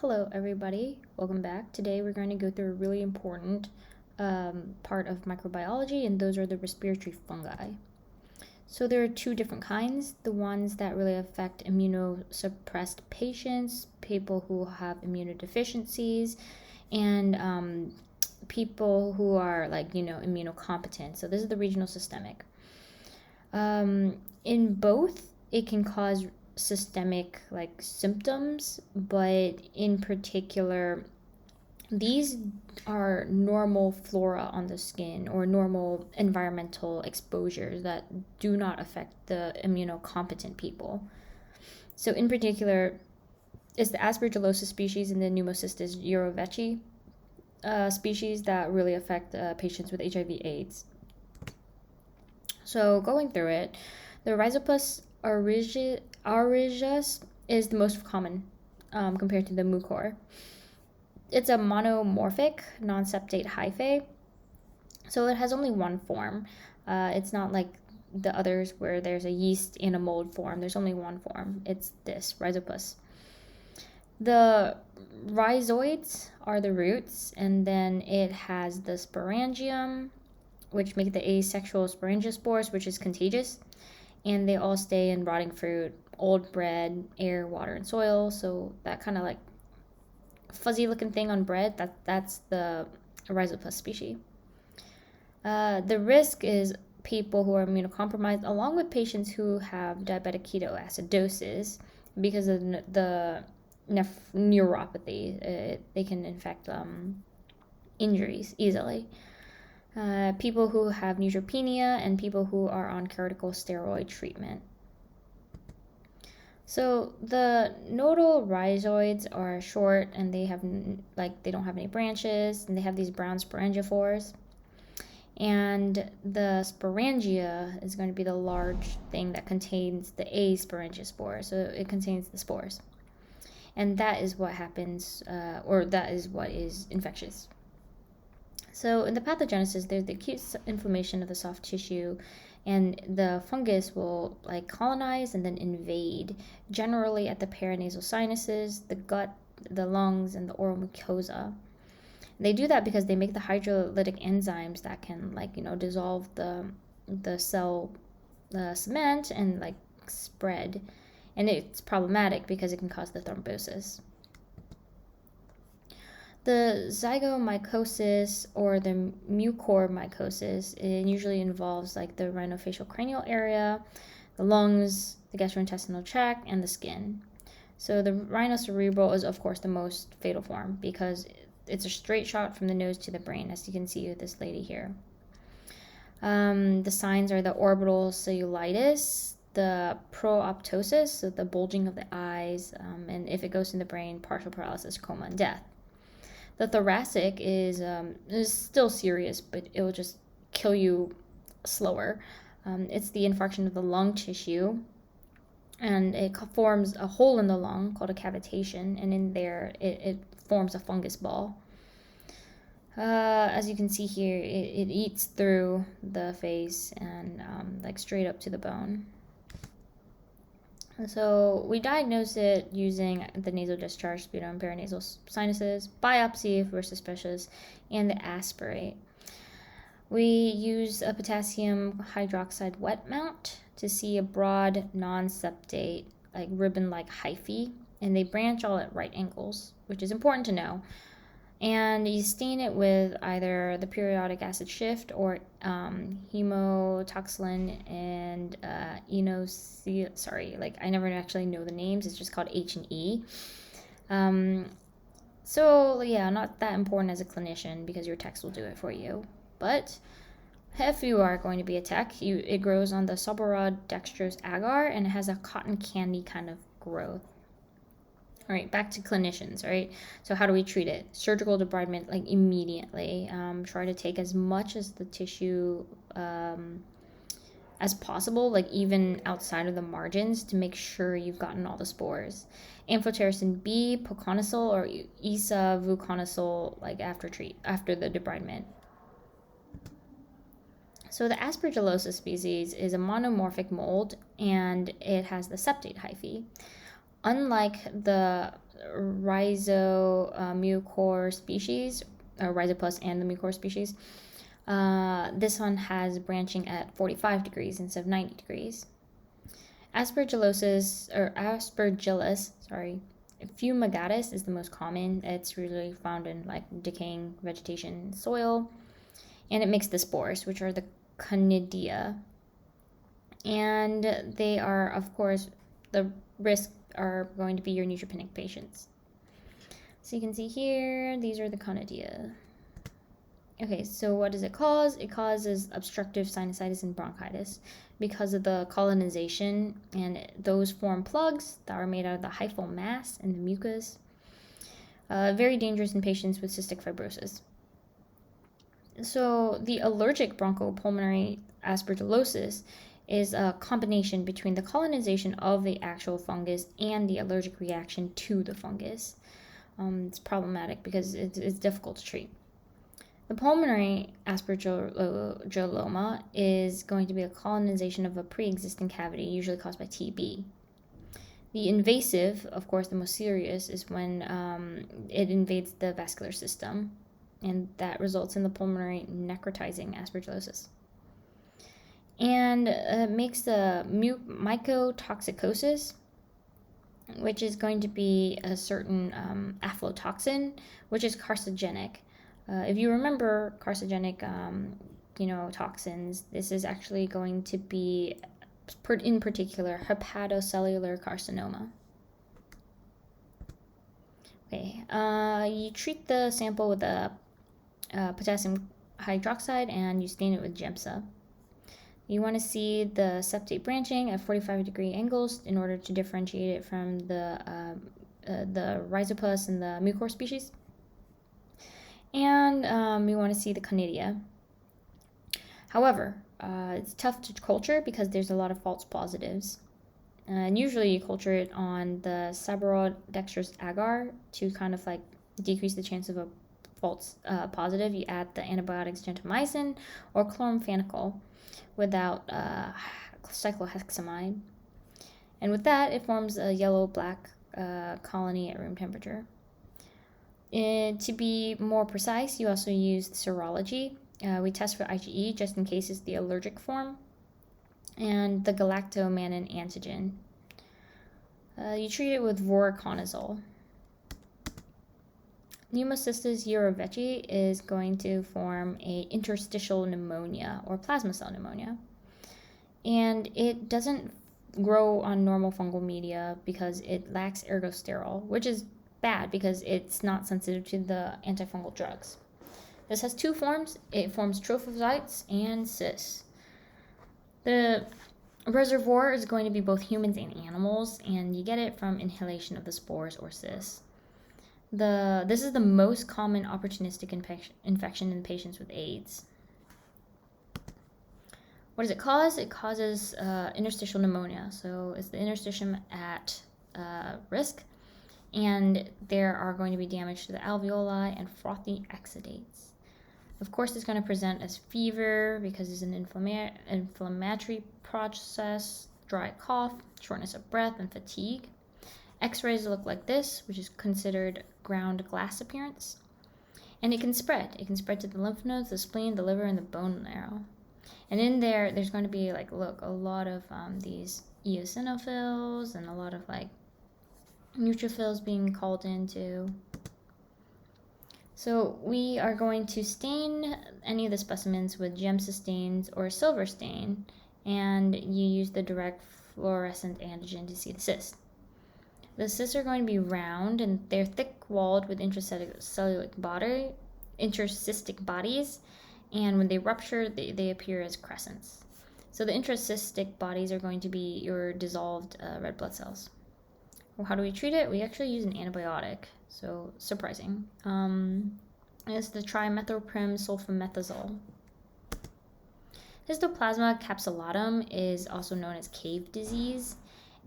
Hello everybody, welcome back. Today we're going to go through a really important part of microbiology, and those are the respiratory fungi. So there are two different kinds: the ones that really affect immunosuppressed patients, people who have immunodeficiencies, and people who are immunocompetent. So this is the regional systemic. In both, it can cause systemic symptoms, but in particular, these are normal flora on the skin or normal environmental exposures that do not affect the immunocompetent people. So in particular, it's the Aspergillosis species and the Pneumocystis jirovecii species that really affect patients with HIV/AIDS. So going through it, the Rhizopus aurigeus is the most common compared to the mucor. It's a monomorphic non-septate hyphae, so it has only one form. It's not like the others where there's a yeast and a mold form. There's only one form. It's this, Rhizopus. The rhizoids are the roots, and then it has the sporangium, which make the asexual sporangiospores, which is contagious, and they all stay in rotting fruit, old bread, air, water, and soil. So that kind of like fuzzy looking thing on bread, that's the Rhizopus species. The risk is people who are immunocompromised, along with patients who have diabetic ketoacidosis, because of the neuropathy. They can infect injuries easily. People who have neutropenia, and people who are on corticosteroid treatment. So the nodal rhizoids are short, and they don't have any branches, and they have these brown sporangiophores. And the sporangia is going to be the large thing that contains the asporangiospore. So it contains the spores, and that is what happens, or that is what is infectious. So in the pathogenesis, there's the acute inflammation of the soft tissue, and the fungus will colonize and then invade, generally at the paranasal sinuses, the gut, the lungs, and the oral mucosa. They do that because they make the hydrolytic enzymes that can dissolve the cell cement and spread, and it's problematic because it can cause the thrombosis. The zygomycosis or the mucormycosis, it usually involves the rhinofacial cranial area, the lungs, the gastrointestinal tract, and the skin. So the rhinocerebral is of course the most fatal form because it's a straight shot from the nose to the brain, as you can see with this lady here. The signs are the orbital cellulitis, the prooptosis, so the bulging of the eyes, and if it goes in the brain, partial paralysis, coma, and death. The thoracic is still serious, but it will just kill you slower. It's the infarction of the lung tissue, and it forms a hole in the lung called a cavitation, and in there it forms a fungus ball. As you can see here, it eats through the face and straight up to the bone. So we diagnose it using the nasal discharge, sputum, paranasal sinuses, biopsy if we're suspicious, and the aspirate. We use a potassium hydroxide wet mount to see a broad, non-septate, ribbon-like hyphae, and they branch all at right angles, which is important to know. And you stain it with either the periodic acid shift or hemotoxylin and I never actually know the names. It's just called H&E. So yeah, not that important as a clinician because your techs will do it for you. But if you are going to be a tech, it grows on the suborod dextrose agar, and it has a cotton candy kind of growth. All right, back to clinicians, right? So how do we treat it? Surgical debridement, immediately. Try to take as much as the tissue as possible, after outside of the margins, to make sure you've gotten all the spores. Amphotericin B, proconazole, or isavuconazole, after the debridement. So the Aspergillosis species is a monomorphic mold, and it has the septate hyphae. Unlike the rhizomucor species, or rhizopus and the mucor species. This one has branching at 45 degrees instead of 90 degrees. Aspergillus, fumigatus is the most common. It's usually found in like decaying vegetation soil, and it makes the spores, which are the conidia. And they are, of course, the risk are going to be your neutropenic patients. So you can see here, these are the conidia. Okay, so what does it cause? It causes obstructive sinusitis and bronchitis because of the colonization, and those form plugs that are made out of the hyphal mass and the mucus. Very dangerous in patients with cystic fibrosis. So the allergic bronchopulmonary aspergillosis is a combination between the colonization of the actual fungus and the allergic reaction to the fungus. It's problematic because it's difficult to treat. The pulmonary aspergilloma is going to be a colonization of a pre-existing cavity, usually caused by TB. The invasive, of course, the most serious, is when it invades the vascular system, and that results in the pulmonary necrotizing aspergillosis. And makes the mycotoxicosis, which is going to be a certain aflatoxin, which is carcinogenic. If you remember carcinogenic, toxins, this is actually going to be, in particular, hepatocellular carcinoma. Okay, you treat the sample with a potassium hydroxide and you stain it with Gemsa. You want to see the septate branching at 45-degree angles in order to differentiate it from the rhizopus and the mucor species. And we want to see the conidia. However, it's tough to culture because there's a lot of false positives. And usually you culture it on the sabroidextrous agar to kind of like decrease the chance of a false positive. You add the antibiotics gentamicin or chloramphenicol without cyclohexamide. And with that, it forms a yellow-black colony at room temperature. To be more precise, you also use serology. We test for IgE just in case it's the allergic form, and the galactomannan antigen. You treat it with voriconazole. Pneumocystis jirovecii is going to form a interstitial pneumonia or plasma cell pneumonia, and it doesn't grow on normal fungal media because it lacks ergosterol, which is bad because it's not sensitive to the antifungal drugs. This has two forms. It forms trophocytes and cysts. The reservoir is going to be both humans and animals, and you get it from inhalation of the spores or cysts. This is the most common opportunistic infection in patients with AIDS. What does it cause? It causes interstitial pneumonia. So it's the interstitium at risk, and there are going to be damage to the alveoli and frothy exudates. Of course, it's going to present as fever because it's an inflammatory process, dry cough, shortness of breath, and fatigue. X-rays look like this, which is considered ground glass appearance. And it can spread. It can spread to the lymph nodes, the spleen, the liver, and the bone marrow. And in there's going to be a lot of these eosinophils and a lot of neutrophils being called into. So we are going to stain any of the specimens with Gemsa stains or silver stain, and you use the direct fluorescent antigen to see the cyst. The cysts are going to be round, and they're thick-walled with intracystic bodies, and when they rupture, they appear as crescents. So the intracystic bodies are going to be your dissolved red blood cells. Well, how do we treat it? We actually use an antibiotic, so surprising. It's the trimethoprim sulfametazole. Histoplasma capsulatum is also known as cave disease,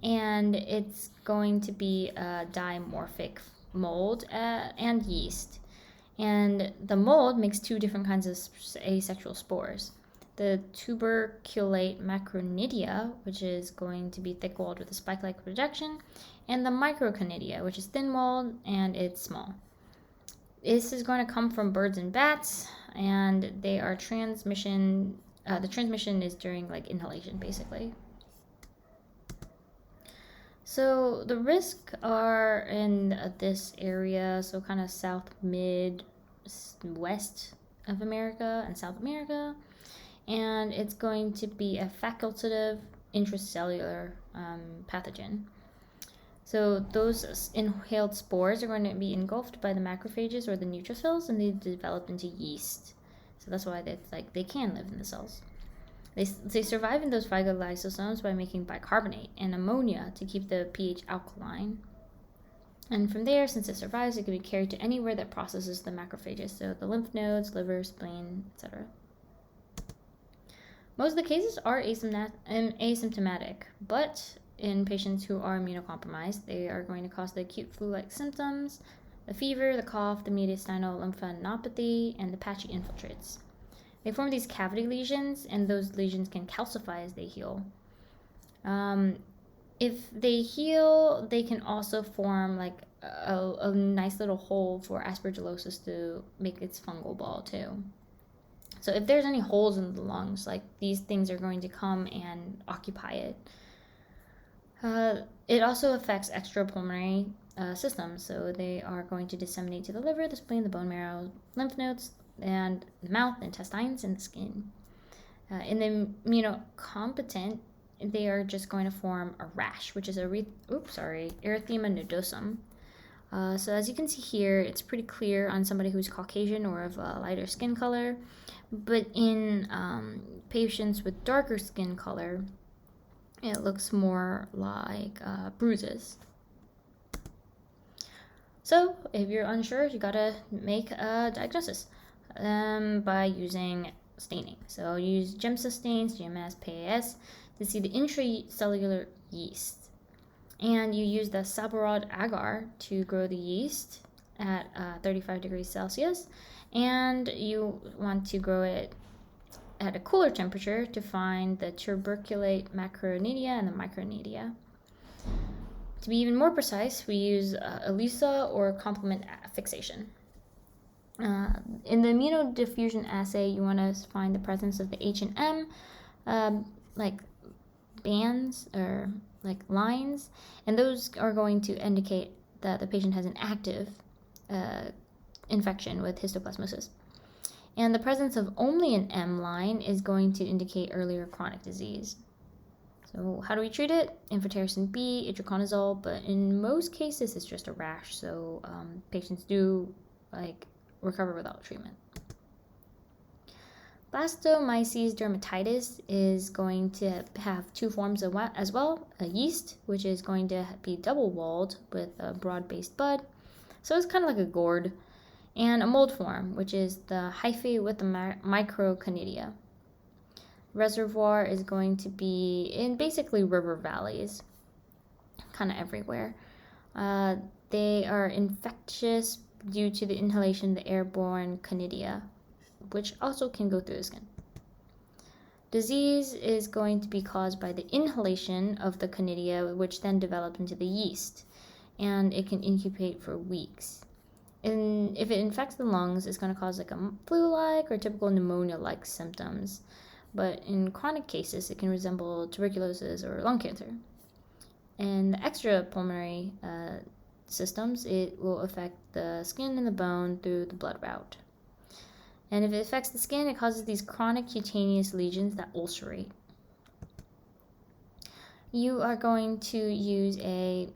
and it's going to be a dimorphic mold and yeast. And the mold makes two different kinds of asexual spores. the tuberculate Macronidia, which is going to be thick-walled with a spike-like projection, and the Microcanadia, which is thin-walled and it's small. This is going to come from birds and bats, and they are transmission. The transmission is during like inhalation, basically. So the risks are in this area, so kind of south, mid, west of America and South America, and it's going to be a facultative intracellular pathogen. So those inhaled spores are going to be engulfed by the macrophages or the neutrophils, and they develop into yeast. So that's why they can live in the cells. They survive in those phygolysosomes by making bicarbonate and ammonia to keep the pH alkaline. And from there, since it survives, it can be carried to anywhere that processes the macrophages, so the lymph nodes, liver, spleen, etc. Most of the cases are asymptomatic, but in patients who are immunocompromised, they are going to cause the acute flu-like symptoms, the fever, the cough, the mediastinal lymphadenopathy, and the patchy infiltrates. They form these cavity lesions, and those lesions can calcify as they heal. If they heal, they can also form like a nice little hole for aspergillosis to make its fungal ball too. So if there's any holes in the lungs, like these things are going to come and occupy it. It also affects extrapulmonary systems, so they are going to disseminate to the liver, the spleen, the bone marrow, lymph nodes, and the mouth, intestines, and the skin. In the immunocompetent, they are just going to form a rash, which is erythema nodosum. So as you can see here, it's pretty clear on somebody who's Caucasian or of a lighter skin color, but in patients with darker skin color, it looks more like bruises. So if you're unsure, you gotta make a diagnosis by using staining. So I'll use GEMSA stains, GMS, PAS, to see the intracellular yeast. And you use the Sabarod agar to grow the yeast at 35 degrees Celsius. And you want to grow it at a cooler temperature to find the tuberculate Macronidia and the Micronidia. To be even more precise, we use ELISA or complement fixation. In the immunodiffusion assay, you want to find the presence of the H and M, like bands or like lines, and those are going to indicate that the patient has an active infection with histoplasmosis. And the presence of only an M line is going to indicate earlier chronic disease. So how do we treat it? Amphotericin B, itraconazole, but in most cases it's just a rash, so patients do recover without treatment. Blastomyces dermatitis is going to have two forms as well. A yeast, which is going to be double-walled with a broad-based bud, so it's kind of like a gourd, and a mold form, which is the hyphae with the Microcanadia. Reservoir is going to be in basically river valleys, kind of everywhere. They are infectious due to the inhalation of the airborne canidia, which also can go through the skin. Disease is going to be caused by the inhalation of the canidia, which then develop into the yeast, and it can incubate for weeks. And if it infects the lungs, it's going to cause like a flu-like or typical pneumonia-like symptoms. But in chronic cases, it can resemble tuberculosis or lung cancer. In the extrapulmonary systems, it will affect the skin and the bone through the blood route. And if it affects the skin, it causes these chronic cutaneous lesions that ulcerate. You are going to use a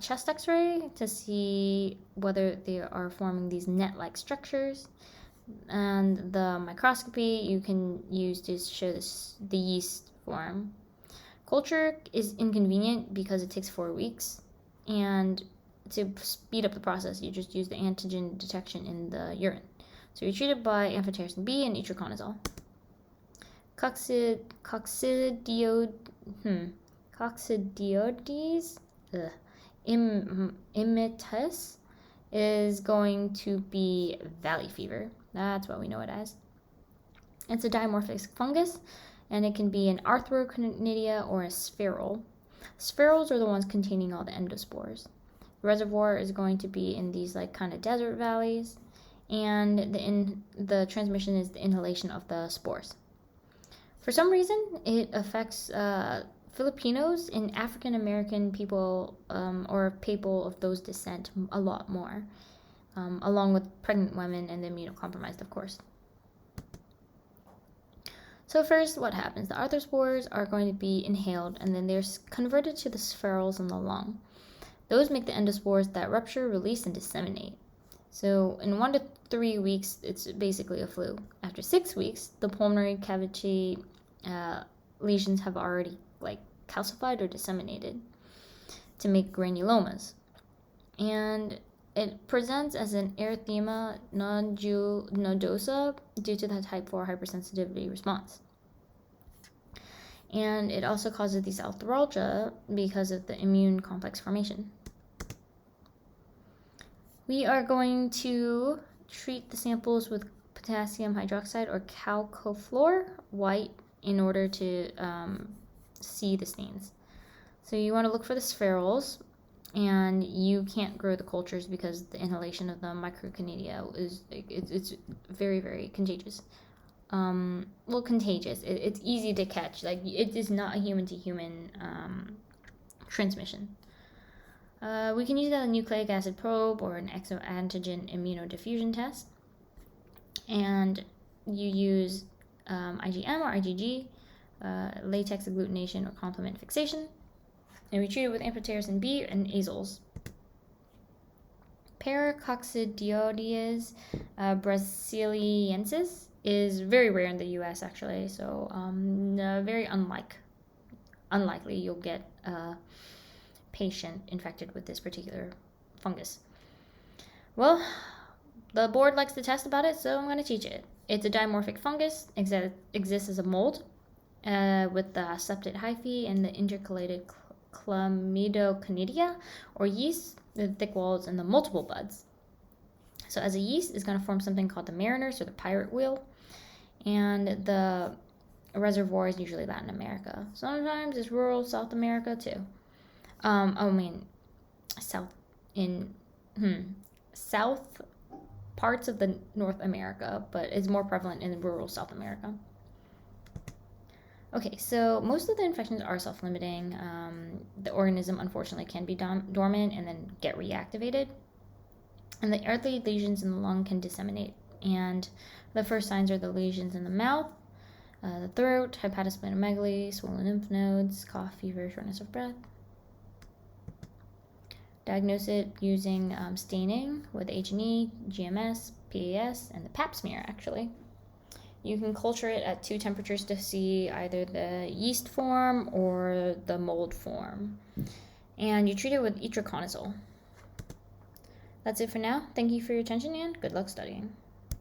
chest x-ray to see whether they are forming these net-like structures. And the microscopy you can use to show the yeast form. Culture is inconvenient because it takes 4 weeks, and to speed up the process, you just use the antigen detection in the urine. So you treat it by amphotericin B and itraconazole. Coccidioides immitis is going to be valley fever. That's what we know it as. It's a dimorphic fungus, and it can be an arthroconidia or a spheral. Spherals are the ones containing all the endospores. The reservoir is going to be in these like kind of desert valleys, and the transmission is the inhalation of the spores. For some reason, it affects Filipinos and African American people or people of those descent a lot more, along with pregnant women and the immunocompromised, of course. So first, what happens? The arthrospores are going to be inhaled, and then they're converted to the spherals in the lung. Those make the endospores that rupture, release, and disseminate. So in 1 to 3 weeks, it's basically a flu. After 6 weeks, the pulmonary cavity lesions have already calcified or disseminated to make granulomas. And it presents as an erythema nodosa due to the type 4 hypersensitivity response. And it also causes these arthralgia because of the immune complex formation. We are going to treat the samples with potassium hydroxide or calcofluor white in order to see the stains. So you want to look for the spherals, and you can't grow the cultures because the inhalation of the Microcanadia it's very, very contagious. Contagious. It's easy to catch. It is not a human-to-human transmission. We can use a nucleic acid probe or an exoantigen immunodiffusion test. And you use IgM or IgG, latex agglutination or complement fixation. And we treat it with amphotericin B and azoles. Paracoccidioides brasiliensis is very rare in the US actually, so very unlikely you'll get a patient infected with this particular fungus. Well, the board likes to test about it, so I'm going to teach it. It's a dimorphic fungus, exists as a mold with the septate hyphae and the intercalated Chlamydoconidia or yeast, the thick walls and the multiple buds. So as a yeast, it's going to form something called the mariners or the pirate wheel, and the reservoir is usually Latin America. Sometimes it's rural South America too. South parts of the North America, but it's more prevalent in rural South America. Okay, so most of the infections are self-limiting. The organism, unfortunately, can be dormant and then get reactivated. And the early lesions in the lung can disseminate. And the first signs are the lesions in the mouth, the throat, hepatosplenomegaly, swollen lymph nodes, cough, fever, shortness of breath. Diagnose it using staining with H&E, GMS, PAS, and the pap smear, actually. You can culture it at 2 temperatures to see either the yeast form or the mold form. And you treat it with itraconazole. That's it for now. Thank you for your attention and good luck studying.